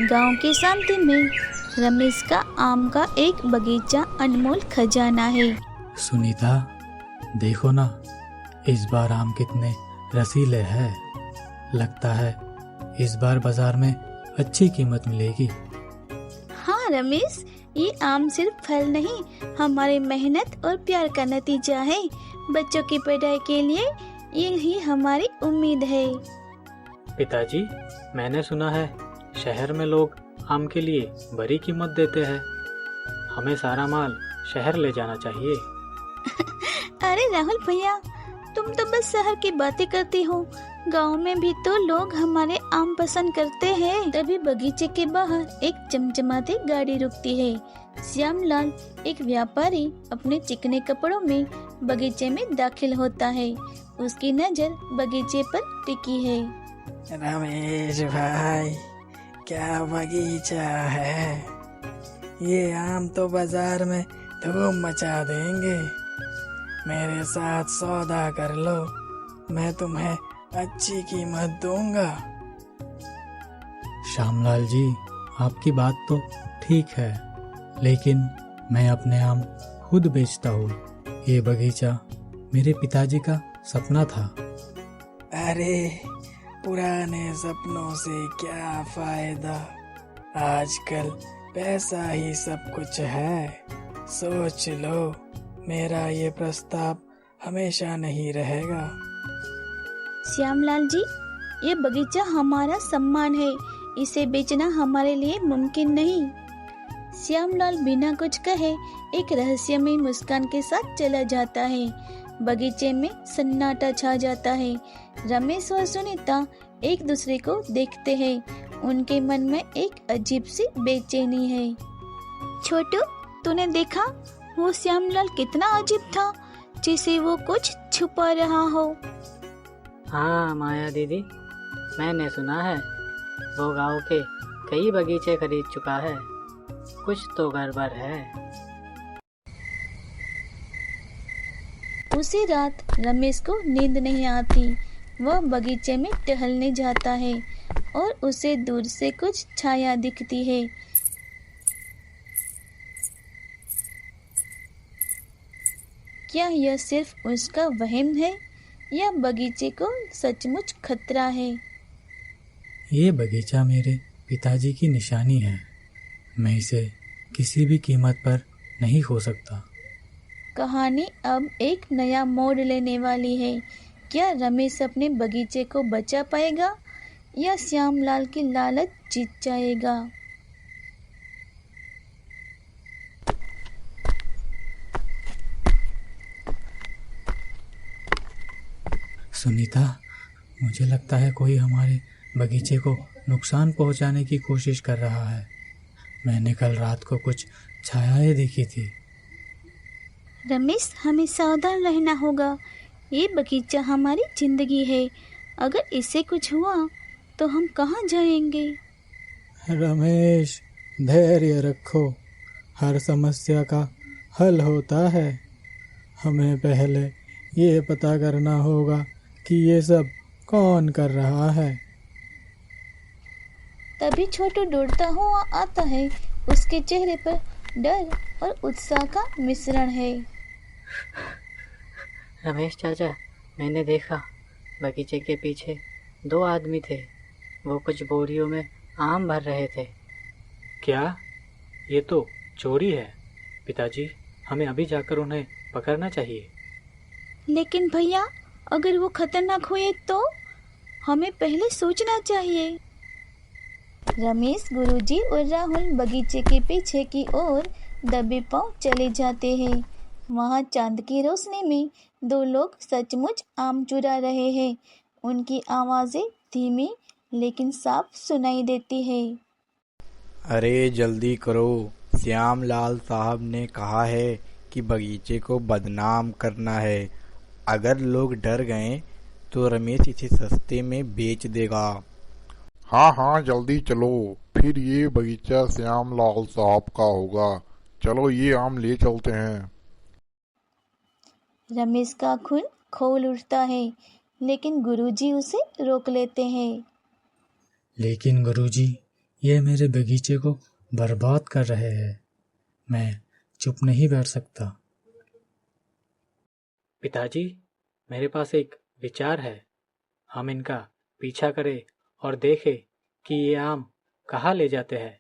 गांव की शांति में रमेश का आम का एक बगीचा अनमोल खजाना है। सुनीता, देखो ना, इस बार आम कितने रसीले हैं। लगता है इस बार बाजार में अच्छी कीमत मिलेगी। हाँ रमेश, ये आम सिर्फ फल नहीं, हमारी मेहनत और प्यार का नतीजा है। बच्चों की पढ़ाई के लिए यही हमारी उम्मीद है। पिताजी, मैंने सुना है शहर में लोग आम के लिए बड़ी कीमत देते हैं। हमें सारा माल शहर ले जाना चाहिए। अरे राहुल भैया, तुम तो बस शहर की बातें करती हो। गांव में भी तो लोग हमारे आम पसंद करते हैं। तभी बगीचे के बाहर एक चमचमाती गाड़ी रुकती है। श्यामलाल, एक व्यापारी, अपने चिकने कपड़ों में बगीचे में दाखिल होता है। उसकी नजर बगीचे पर टिकी है। रमेश भाई, क्या बगीचा है। ये आम तो बाजार में धूम मचा देंगे। मेरे साथ सौदा कर लो, मैं तुम्हें अच्छी कीमत दूंगा। श्यामलाल जी, आपकी बात तो ठीक है, लेकिन मैं अपने आम खुद बेचता हूँ। ये बगीचा मेरे पिताजी का सपना था। अरे, पुराने सपनों से क्या फायदा। आजकल पैसा ही सब कुछ है। सोच लो, मेरा ये प्रस्ताव हमेशा नहीं रहेगा। श्यामलाल जी, ये बगीचा हमारा सम्मान है। इसे बेचना हमारे लिए मुमकिन नहीं। श्यामलाल बिना कुछ कहे एक रहस्यमय मुस्कान के साथ चला जाता है। बगीचे में सन्नाटा छा जाता है। रमेश और सुनीता एक दूसरे को देखते हैं। उनके मन में एक अजीब सी बेचैनी है। छोटू, तूने देखा वो श्यामलाल कितना अजीब था, जैसे वो कुछ छुपा रहा हो। हाँ माया दीदी, मैंने सुना है वो गांव के कई बगीचे खरीद चुका है। कुछ तो गड़बड़ है। उसी रात रमेश को नींद नहीं आती। वह बगीचे में टहलने जाता है और उसे दूर से कुछ छाया दिखती है। क्या यह सिर्फ उसका वहम है या बगीचे को सचमुच खतरा है? ये बगीचा मेरे पिताजी की निशानी है। मैं इसे किसी भी कीमत पर नहीं खो सकता। कहानी अब एक नया मोड़ लेने वाली है। क्या रमेश अपने बगीचे को बचा पाएगा या श्यामलाल की लालच जीत जाएगा? सुनीता, मुझे लगता है कोई हमारे बगीचे को नुकसान पहुंचाने की कोशिश कर रहा है। मैंने कल रात को कुछ छायाएं देखी थी। रमेश, हमें सावधान रहना होगा। ये बगीचा हमारी जिंदगी है। अगर इससे कुछ हुआ तो हम कहाँ जाएंगे? रमेश, धैर्य रखो। हर समस्या का हल होता है। हमें पहले ये पता करना होगा कि ये सब कौन कर रहा है। तभी छोटू दौड़ता हुआ आता है। उसके चेहरे पर डर और उत्साह का मिश्रण है। रमेश चाचा, मैंने देखा बगीचे के पीछे 2 आदमी थे। वो कुछ बोरियों में आम भर रहे थे। क्या? ये तो चोरी है। पिताजी, हमें अभी जाकर उन्हें पकड़ना चाहिए। लेकिन भैया, अगर वो खतरनाक हुए तो हमें पहले सोचना चाहिए। रमेश, गुरुजी और राहुल बगीचे के पीछे की ओर दबे पांव चले जाते हैं। वहां चांद की रोशनी में 2 लोग सचमुच आम चुरा रहे हैं। उनकी आवाजें धीमी लेकिन साफ सुनाई देती है। अरे जल्दी करो, श्यामलाल साहब ने कहा है कि बगीचे को बदनाम करना है। अगर लोग डर गए तो रमेश इसे सस्ते में बेच देगा। हाँ हाँ, जल्दी चलो, फिर ये बगीचा श्यामलाल साहब का होगा। चलो, ये आम ले चलते हैं। रमेश का खून खौल उठता है, लेकिन गुरुजी उसे रोक लेते हैं। लेकिन गुरुजी, ये मेरे बगीचे को बर्बाद कर रहे हैं। मैं चुप नहीं बैठ सकता। पिताजी, मेरे पास एक विचार है। हम इनका पीछा करें और देखें कि ये आम कहाँ ले जाते हैं।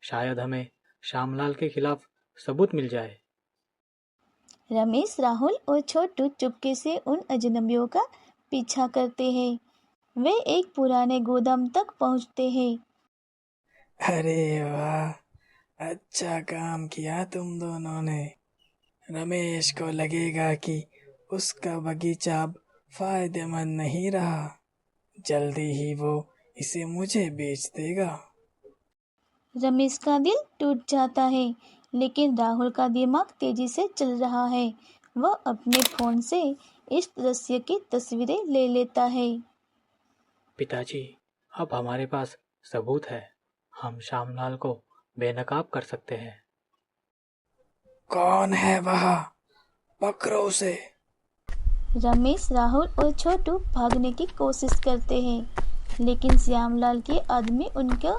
शायद हमें श्यामलाल के खिलाफ सबूत मिल जाए। रमेश, राहुल और छोटू चुपके से उन अजनबियों का पीछा करते हैं। वे एक पुराने गोदाम तक पहुंचते हैं। अरे वाह, अच्छा काम किया तुम दोनों ने। रमेश को लगेगा कि उसका बगीचा अब फायदेमंद नहीं रहा। जल्दी ही वो इसे मुझे बेच देगा। रमेश का दिल टूट जाता है, लेकिन राहुल का दिमाग तेजी से चल रहा है। वह अपने फोन से इस दृश्य की तस्वीरें ले लेता है। पिताजी, अब हमारे पास सबूत है। हम श्यामलाल को बेनकाब कर सकते हैं। कौन है वह? पकड़ो उसे। रमेश, राहुल और छोटू भागने की कोशिश करते हैं, लेकिन श्यामलाल के आदमी उनके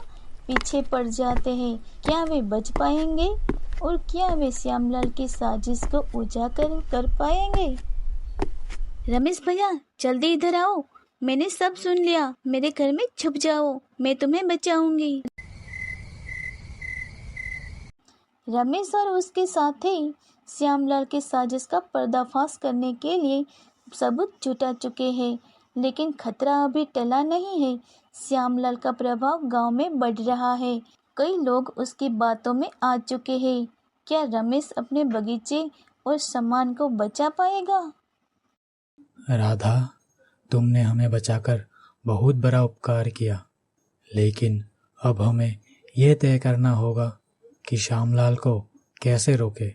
पीछे पड़ जाते हैं। क्या वे बच पाएंगे और क्या वे श्यामलाल की साजिश को उजागर कर पाएंगे? रमेश भैया, जल्दी इधर आओ। मैंने सब सुन लिया। मेरे घर में छुप जाओ, मैं तुम्हें बचाऊंगी। रमेश और उसके साथी श्यामलाल की साजिश का पर्दाफाश करने के लिए सबूत जुटा चुके हैं, लेकिन खतरा अभी टला नहीं है। श्यामलाल का प्रभाव गांव में बढ़ रहा है। कई लोग उसकी बातों में आ चुके हैं। क्या रमेश अपने बगीचे और सामान को बचा पाएगा? राधा, तुमने हमें बचाकर बहुत बड़ा उपकार किया, लेकिन अब हमें यह तय करना होगा कि श्यामलाल को कैसे रोके।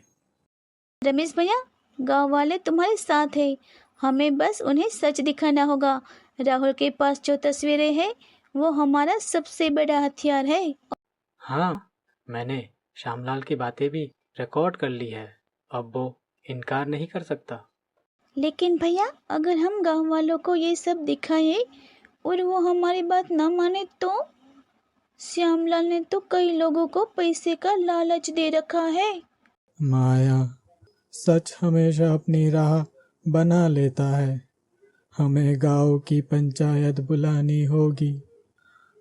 रमेश भैया, गांव वाले तुम्हारे साथ हैं। हमें बस उन्हें सच दिखाना होगा। राहुल के पास जो तस्वीरें हैं वो हमारा सबसे बड़ा हथियार है। हाँ, मैंने श्यामलाल की बातें भी रिकॉर्ड कर ली है। अब वो इनकार नहीं कर सकता। लेकिन भैया, अगर हम गांव वालों को ये सब दिखाएं और वो हमारी बात ना माने तो? श्यामलाल ने तो कई लोगों को पैसे का लालच दे रखा है। माया, सच हमेशा अपनी राह बना लेता है। हमें गांव की पंचायत बुलानी होगी।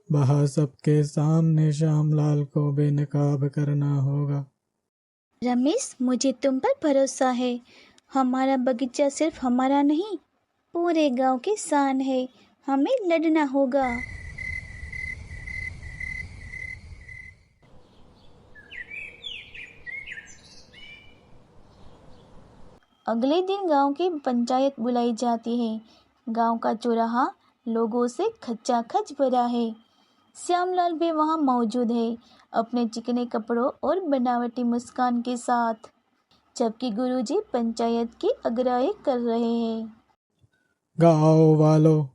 वहाँ सबके सामने श्यामलाल को बेनकाब करना होगा। रमेश, मुझे तुम पर भरोसा है। हमारा बगीचा सिर्फ हमारा नहीं, पूरे गांव की शान है। हमें लड़ना होगा। अगले दिन गांव की पंचायत बुलाई जाती है। गांव का चौराहा लोगों से खचाखच भरा है। श्यामलाल भी वहां मौजूद है, अपने चिकने कपड़ों और बनावटी मुस्कान के साथ, जबकि गुरुजी पंचायत की अगुवाई कर रहे हैं। गांव वालों,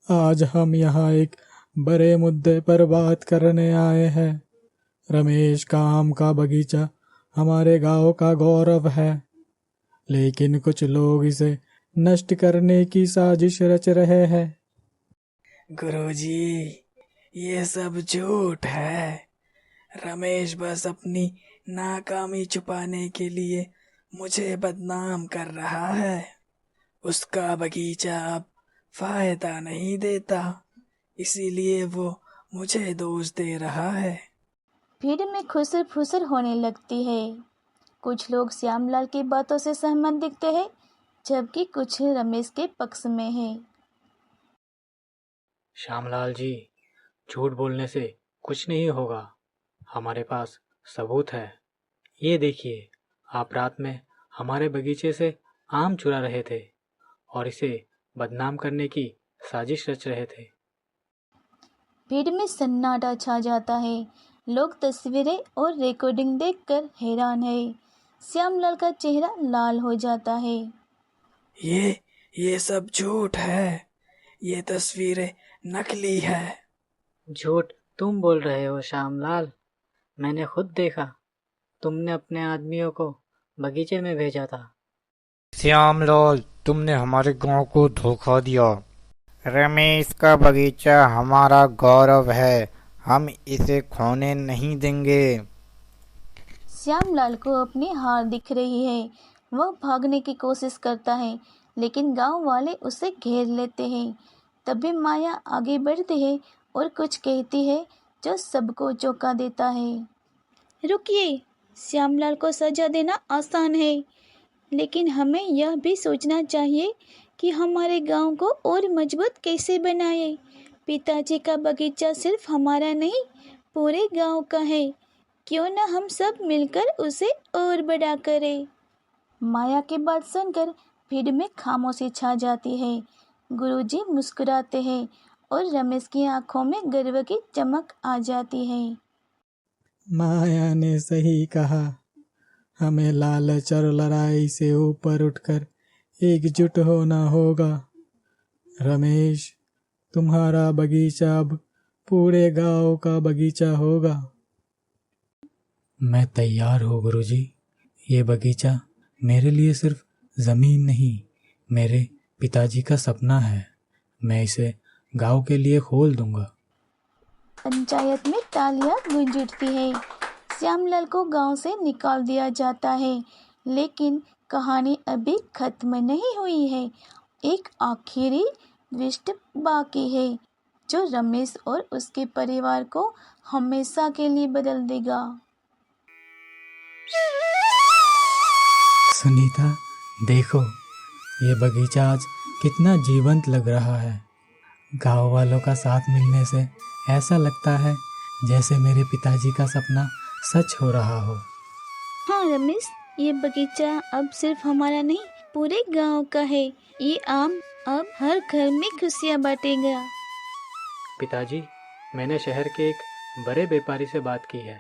आज हम यहाँ एक बड़े मुद्दे पर बात करने आए हैं। रमेश का आम का बगीचा हमारे गांव का गौरव है, लेकिन कुछ लोग इसे नष्ट करने की साजिश रच रहे हैं। गुरुजी, ये सब झूठ है। रमेश बस अपनी नाकामी छुपाने के लिए मुझे बदनाम कर रहा है। उसका बगीचा अब फायदा नहीं देता, इसीलिए वो मुझे दोष दे रहा है। भीड़ में खुसर फुसर होने लगती है। कुछ लोग श्यामलाल की बातों से सहमत दिखते हैं, जबकि कुछ रमेश के पक्ष में है। श्यामलाल जी, झूठ बोलने से कुछ नहीं होगा। हमारे पास सबूत है। ये देखिए, आप रात में हमारे बगीचे से आम चुरा रहे थे और इसे बदनाम करने की साजिश रच रहे थे। भीड़ में सन्नाटा छा जाता है। लोग तस्वीरें और रिकॉर्डिंग देखकर हैरान है। श्यामलाल का चेहरा लाल हो जाता है। ये सब झूठ है। ये तस्वीरें नकली है। झूठ तुम बोल रहे हो श्यामलाल। मैंने खुद देखा। तुमने अपने आदमियों को बगीचे में भेजा था। श्यामलाल, तुमने हमारे गांव को धोखा दिया। रमेश का बगीचा हमारा गौरव है। हम इसे खोने नहीं देंगे। श्यामलाल को अपनी हार दिख रही है। वह भागने की कोशिश करता है, लेकिन गांव वाले उसे घेर लेते हैं। तभी माया आगे बढ़ती है और कुछ कहती है जो सबको चौंका देता है। रुकिए, श्यामलाल को सजा देना आसान है, लेकिन हमें यह भी सोचना चाहिए कि हमारे गांव को और मजबूत कैसे बनाए। पिताजी का बगीचा सिर्फ हमारा नहीं, पूरे गांव का है। क्यों न हम सब मिलकर उसे और बड़ा करें। माया की बात सुनकर भीड़ में खामोशी छा जाती है। गुरुजी मुस्कुराते हैं और रमेश की आंखों में गर्व की चमक आ जाती है। माया ने सही कहा, हमें लालच और लड़ाई से ऊपर उठकर एकजुट होना होगा। रमेश, तुम्हारा बगीचा अब पूरे गांव का बगीचा होगा। मैं तैयार हूँ गुरुजी। ये बगीचा मेरे लिए सिर्फ ज़मीन नहीं, मेरे पिताजी का सपना है। मैं इसे गांव के लिए खोल दूंगा। पंचायत में तालियां गूंज उठती है। श्यामलाल को गांव से निकाल दिया जाता है, लेकिन कहानी अभी खत्म नहीं हुई है। एक आखिरी ट्विस्ट बाकी है जो रमेश और उसके परिवार को हमेशा के लिए बदल देगा। सुनीता, देखो, ये बगीचा आज कितना जीवंत लग रहा है। गांव वालों का साथ मिलने से ऐसा लगता है जैसे मेरे पिताजी का सपना सच हो रहा हो। हाँ रमेश, ये बगीचा अब सिर्फ हमारा नहीं, पूरे गांव का है। ये आम अब हर घर में खुशियाँ बांटेगा। पिताजी, मैंने शहर के एक बड़े व्यापारी से बात की है।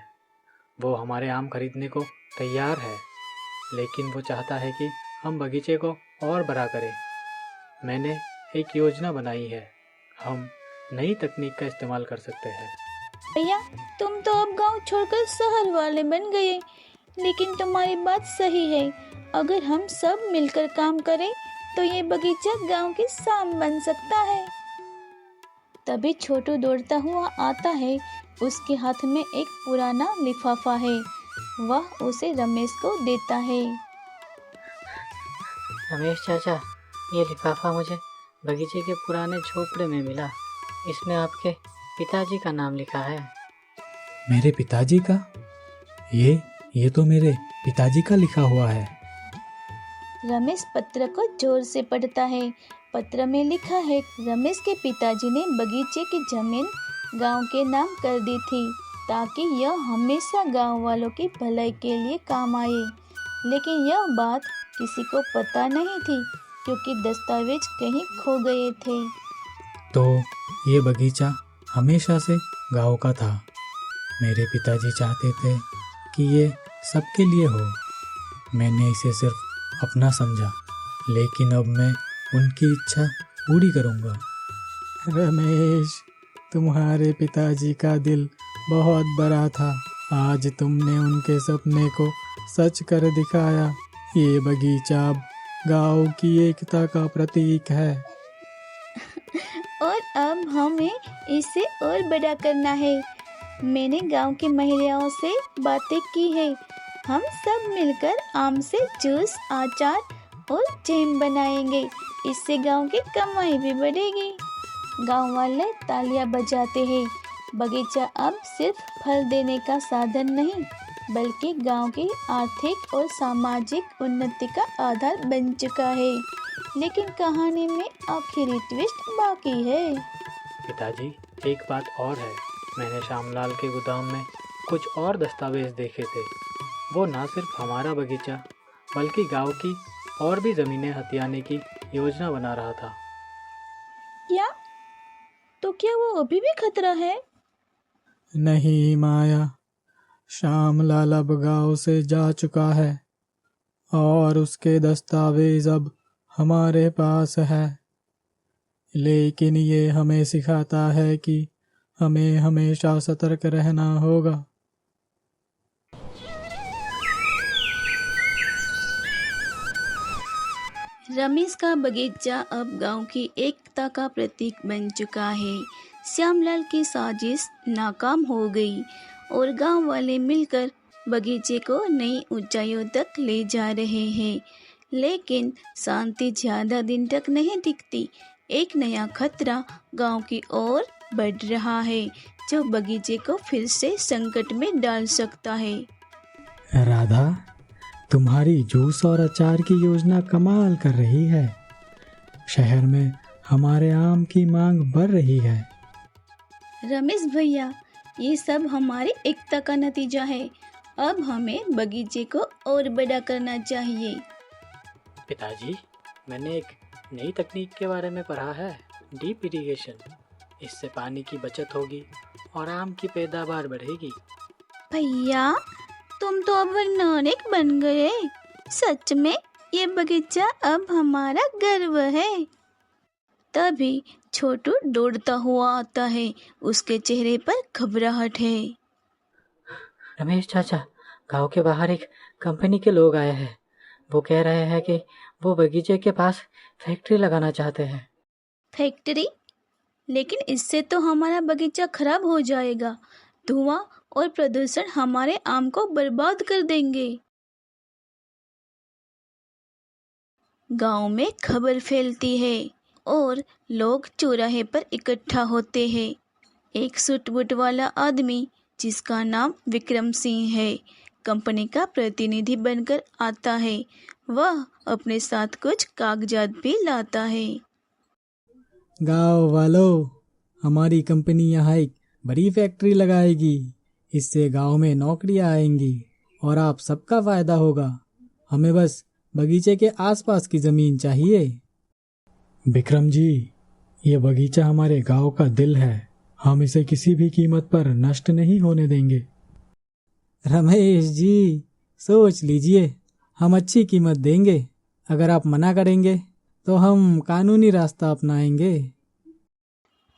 वो हमारे आम खरीदने को तैयार है, लेकिन वो चाहता है कि हम बगीचे को और बड़ा करें। मैंने एक योजना बनाई है। हम नई तकनीक का इस्तेमाल कर सकते हैं। भैया, तुम तो अब गांव छोड़कर शहर वाले बन गए, लेकिन तुम्हारी बात सही है। अगर हम सब मिलकर काम करें तो ये बगीचा गांव की शान बन सकता है। तभी छोटू दौड़ता हुआ आता है। उसके हाथ में एक पुराना लिफाफा है। वह उसे रमेश को देता है। रमेश चाचा, ये लिफाफा मुझे बगीचे के पुराने झोपड़े में मिला। इसमें आपके पिताजी का नाम लिखा है। मेरे पिताजी का? ये तो मेरे पिताजी का लिखा हुआ है। रमेश पत्र को जोर से पढ़ता है। पत्र में लिखा है, रमेश के पिताजी ने बगीचे की जमीन गांव के नाम कर दी थी ताकि यह हमेशा गांव वालों की भलाई के लिए काम आए। लेकिन यह बात किसी को पता नहीं थी क्योंकि दस्तावेज कहीं खो गए थे। तो ये बगीचा हमेशा से गांव का था। मेरे पिताजी चाहते थे कि ये सबके लिए हो। मैंने इसे सिर्फ अपना समझा, लेकिन अब मैं उनकी इच्छा पूरी करूँगा। रमेश, तुम्हारे पिताजी का दिल बहुत बड़ा था। आज तुमने उनके सपने को सच कर दिखाया। ये बगीचा अब गांव की एकता का प्रतीक है। और अब हमें इसे और बड़ा करना है। मैंने गांव की महिलाओं से बातें की है। हम सब मिलकर आम से जूस, अचार और जैम बनाएंगे। इससे गांव की कमाई भी बढ़ेगी। गांव वाले तालियां बजाते हैं। बगीचा अब सिर्फ फल देने का साधन नहीं, बल्कि गांव की आर्थिक और सामाजिक उन्नति का आधार बन चुका है। लेकिन कहानी में आखिरी ट्विस्ट बाकी है। पिताजी, एक बात और है। मैंने श्यामलाल के गोदाम में कुछ और दस्तावेज देखे थे। वो ना सिर्फ हमारा बगीचा बल्कि गांव की और भी ज़मीनें हथियाने की योजना बना रहा था। क्या? तो क्या वो अभी भी खतरा है? नहीं माया, श्यामलाल अब गांव से जा चुका है और उसके दस्तावेज अब हमारे पास है। लेकिन ये हमें सिखाता है कि हमें हमेशा सतर्क रहना होगा। रमेश का बगीचा अब गांव की एकता का प्रतीक बन चुका है। श्यामलाल की साजिश नाकाम हो गई और गांव वाले मिलकर बगीचे को नई ऊंचाइयों तक ले जा रहे हैं। लेकिन शांति ज्यादा दिन तक नहीं टिकती। एक नया खतरा गांव की ओर बढ़ रहा है जो बगीचे को फिर से संकट में डाल सकता है। राधा, तुम्हारी जूस और अचार की योजना कमाल कर रही है। शहर में हमारे आम की मांग बढ़ रही है। रमेश भैया, ये सब हमारी एकता का नतीजा है। अब हमें बगीचे को और बड़ा करना चाहिए। पिताजी, मैंने एक नई तकनीक के बारे में पढ़ा है, डीप इरिगेशन। इससे पानी की बचत होगी और आम की पैदावार बढ़ेगी। भैया, तुम तो अब वैज्ञानिक बन गए। सच में ये बगीचा अब हमारा गर्व है। तभी छोटू दौड़ता हुआ आता है। उसके चेहरे पर घबराहट है। रमेश चाचा, गांव के बाहर एक कंपनी के लोग आए हैं। वो कह रहे हैं कि वो बगीचे के पास फैक्ट्री लगाना चाहते हैं। फैक्ट्री? लेकिन इससे तो हमारा बगीचा खराब हो जाएगा। धुआं और प्रदूषण हमारे आम को बर्बाद कर देंगे। गांव में खबर फैलती है और लोग चौराहे पर इकट्ठा होते हैं। एक सूट बूट वाला आदमी जिसका नाम विक्रम सिंह है, कंपनी का प्रतिनिधि बनकर आता है। वह अपने साथ कुछ कागजात भी लाता है। गांव वालों, हमारी कंपनी यहाँ एक बड़ी फैक्ट्री लगाएगी। इससे गांव में नौकरियां आएंगी और आप सबका फायदा होगा। हमें बस बगीचे के आसपास की जमीन चाहिए। विक्रम जी, ये बगीचा हमारे गांव का दिल है। हम इसे किसी भी कीमत पर नष्ट नहीं होने देंगे। रमेश जी, सोच लीजिए, हम अच्छी कीमत देंगे। अगर आप मना करेंगे तो हम कानूनी रास्ता अपनाएंगे।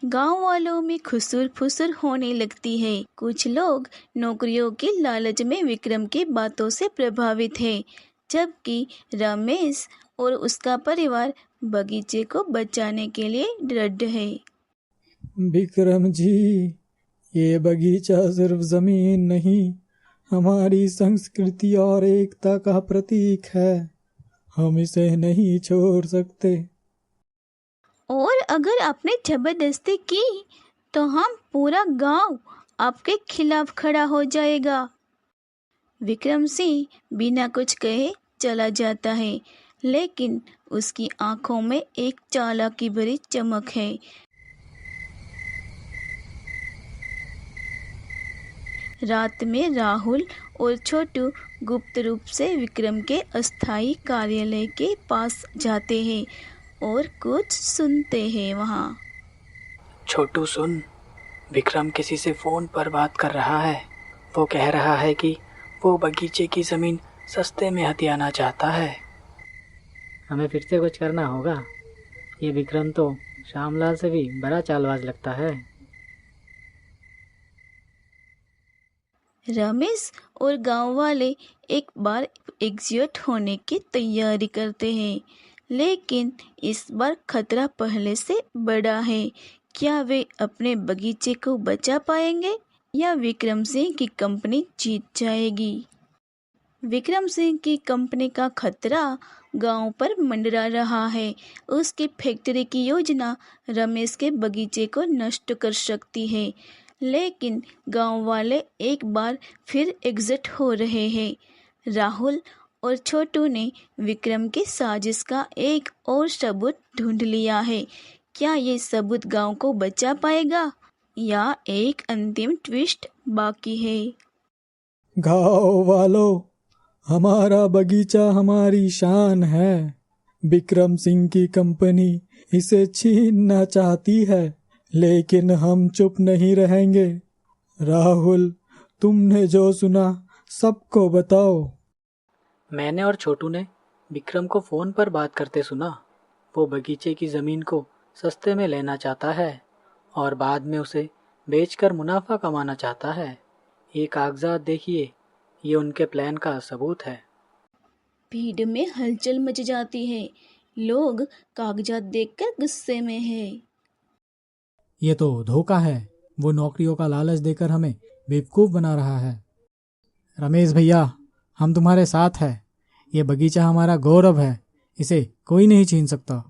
गांव वालों में खुसुर फुसुर होने लगती है। कुछ लोग नौकरियों के लालच में विक्रम की बातों से प्रभावित है, जबकि रमेश और उसका परिवार बगीचे को बचाने के लिए दृढ़ है। विक्रम जी, ये बगीचा सिर्फ जमीन नहीं, हमारी संस्कृति और एकता का प्रतीक है। हम इसे नहीं छोड़ सकते। और अगर आपने जबरदस्ती की तो हम पूरा गांव आपके खिलाफ खड़ा हो जाएगा। विक्रम सिंह बिना कुछ कहे चला जाता है, लेकिन उसकी आंखों में एक चालाकी भरी चमक है। रात में राहुल और छोटू गुप्त रूप से विक्रम के अस्थायी कार्यालय के पास जाते हैं और कुछ सुनते हैं। वहाँ छोटू सुन, विक्रम किसी से फोन पर बात कर रहा है। वो कह रहा है कि वो बगीचे की जमीन सस्ते में हथियाना चाहता है। हमें फिर से कुछ करना होगा। ये विक्रम तो श्यामलाल से भी बड़ा चालबाज लगता है। रमेश और गांव वाले एक बार एकजुट होने की तैयारी करते हैं, लेकिन इस बार खतरा पहले से बड़ा है। क्या वे अपने बगीचे को बचा पाएंगे या विक्रम सिंह की कंपनी जीत जाएगी? विक्रम सिंह की कंपनी का खतरा गांव पर मंडरा रहा है। उसकी फैक्ट्री की योजना रमेश के बगीचे को नष्ट कर सकती है, लेकिन गांव वाले एक बार फिर एकजुट हो रहे हैं। राहुल और छोटू ने विक्रम की साजिश का एक और सबूत ढूंढ लिया है। क्या ये सबूत गांव को बचा पाएगा या एक अंतिम ट्विस्ट बाकी है? गांव वालों, हमारा बगीचा हमारी शान है। विक्रम सिंह की कंपनी इसे छीनना चाहती है, लेकिन हम चुप नहीं रहेंगे। राहुल, तुमने जो सुना सबको बताओ। मैंने और छोटू ने विक्रम को फ़ोन पर बात करते सुना। वो बगीचे की ज़मीन को सस्ते में लेना चाहता है और बाद में उसे बेचकर मुनाफा कमाना चाहता है। ये कागजात देखिए, ये उनके प्लान का सबूत है। भीड़ में हलचल मच जाती है। लोग कागजात देखकर गुस्से में है। ये तो धोखा है। वो नौकरियों का लालच देकर हमें बेवकूफ़ बना रहा है। रमेश भैया, हम तुम्हारे साथ हैं। ये बगीचा हमारा गौरव है, इसे कोई नहीं छीन सकता।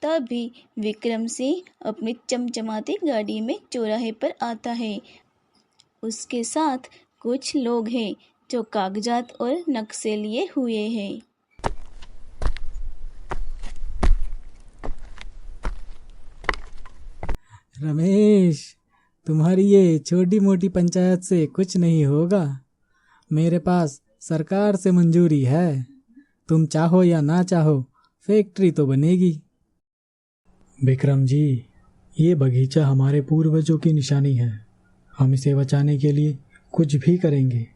तभी विक्रम सिंह अपनी चमचमाती गाड़ी में चौराहे पर आता है। उसके साथ कुछ लोग हैं जो कागजात और नक्शे लिए हुए हैं। रमेश, तुम्हारी ये छोटी मोटी पंचायत से कुछ नहीं होगा। मेरे पास सरकार से मंजूरी है। तुम चाहो या ना चाहो, फैक्ट्री तो बनेगी। विक्रम जी, ये बगीचा हमारे पूर्वजों की निशानी है। हम इसे बचाने के लिए कुछ भी करेंगे।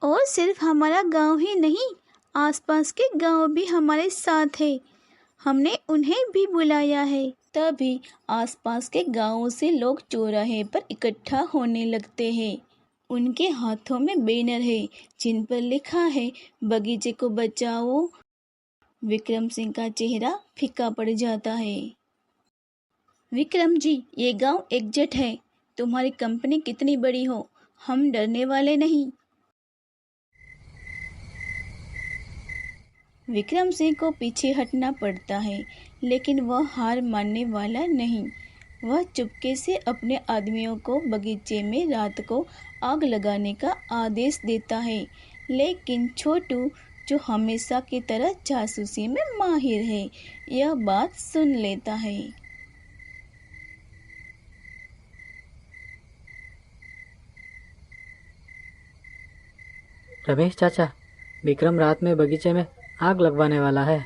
और सिर्फ हमारा गांव ही नहीं, आसपास के गांव भी हमारे साथ है। हमने उन्हें भी बुलाया है। तभी आसपास के गांवों से लोग चौराहे पर इकट्ठा होने लगते हैं। उनके हाथों में बैनर है जिन पर लिखा है बगीचे को बचाओ। विक्रम सिंह का चेहरा फीका पड़ जाता है। विक्रम जी, ये गांव एकजुट है। तुम्हारी कंपनी कितनी बड़ी हो, हम डरने वाले नहीं। विक्रम सिंह को पीछे हटना पड़ता है, लेकिन वह हार मानने वाला नहीं। वह चुपके से अपने आदमियों को बगीचे में रात को आग लगाने का आदेश देता है। लेकिन छोटू, जो हमेशा की तरह जासूसी में माहिर है, यह बात सुन लेता है। रमेश चाचा, विक्रम रात में बगीचे में आग लगवाने वाला है।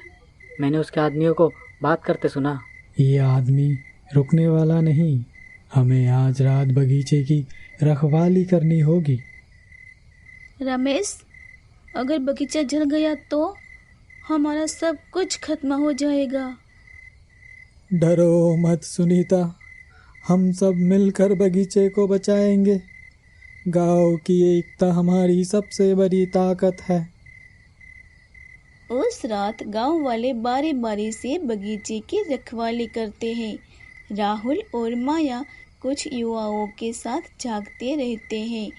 मैंने उसके आदमियों को बात करते सुना। ये आदमी रुकने वाला नहीं। हमें आज रात बगीचे की रखवाली करनी होगी। रमेश, अगर बगीचा जल गया तो हमारा सब कुछ खत्म हो जाएगा। डरो मत सुनीता, हम सब मिलकर बगीचे को बचाएंगे। गांव की एकता हमारी सबसे बड़ी ताकत है। उस रात गांव वाले बारी बारी से बगीचे की रखवाली करते हैं। राहुल और माया कुछ युवाओं के साथ जागते रहते हैं।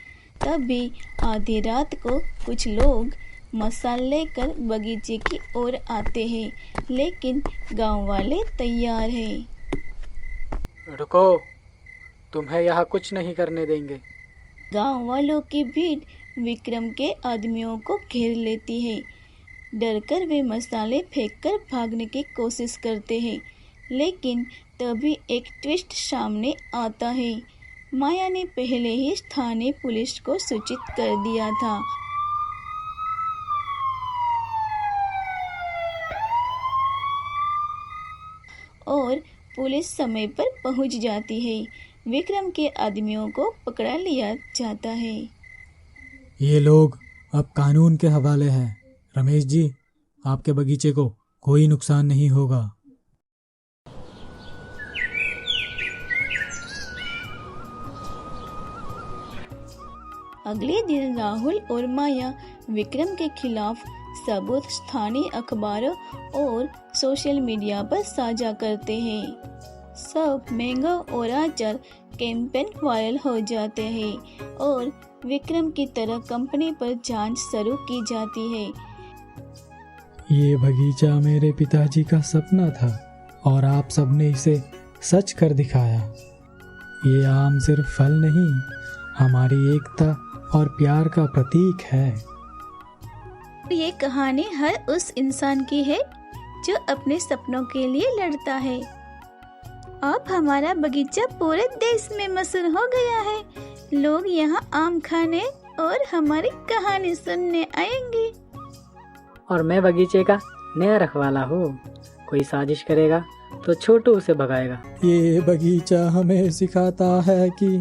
तभी आधी रात को कुछ लोग मसाल लेकर बगीचे की ओर आते हैं, लेकिन गांव वाले तैयार हैं। रुको, तुम्हें यहाँ कुछ नहीं करने देंगे। गांव वालों की भीड़ विक्रम के आदमियों को घेर लेती है। डरकर वे मसाले फेंककर भागने की कोशिश करते हैं, लेकिन तभी एक ट्विस्ट सामने आता है। माया ने पहले ही स्थानीय पुलिस को सूचित कर दिया था। और पुलिस समय पर पहुंच जाती है। विक्रम के आदमियों को पकड़ा लिया जाता है। ये लोग अब कानून के हवाले हैं। रमेश जी, आपके बगीचे को कोई नुकसान नहीं होगा। अगले दिन राहुल और माया विक्रम के खिलाफ सबूत स्थानीय अखबारों और सोशल मीडिया पर साझा करते हैं। सब मैंगो और अचार कैंपेन वायरल हो जाते हैं और विक्रम की तरह कंपनी पर जांच शुरू की जाती है। ये बगीचा मेरे पिताजी का सपना था और आप सबने इसे सच कर दिखाया। ये आम सिर्फ फल नहीं, हमारी एकता और प्यार का प्रतीक है। ये कहानी हर उस इंसान की है जो अपने सपनों के लिए लड़ता है। अब हमारा बगीचा पूरे देश में मशहूर हो गया है। लोग यहाँ आम खाने और हमारी कहानी सुनने आएंगे। और मैं बगीचे का नया रखवाला हूँ। कोई साजिश करेगा तो छोटू उसे भगाएगा। ये बगीचा हमें सिखाता है कि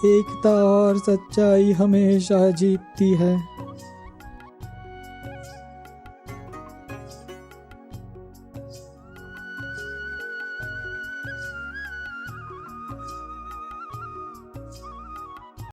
एकता और सच्चाई हमेशा जीतती है।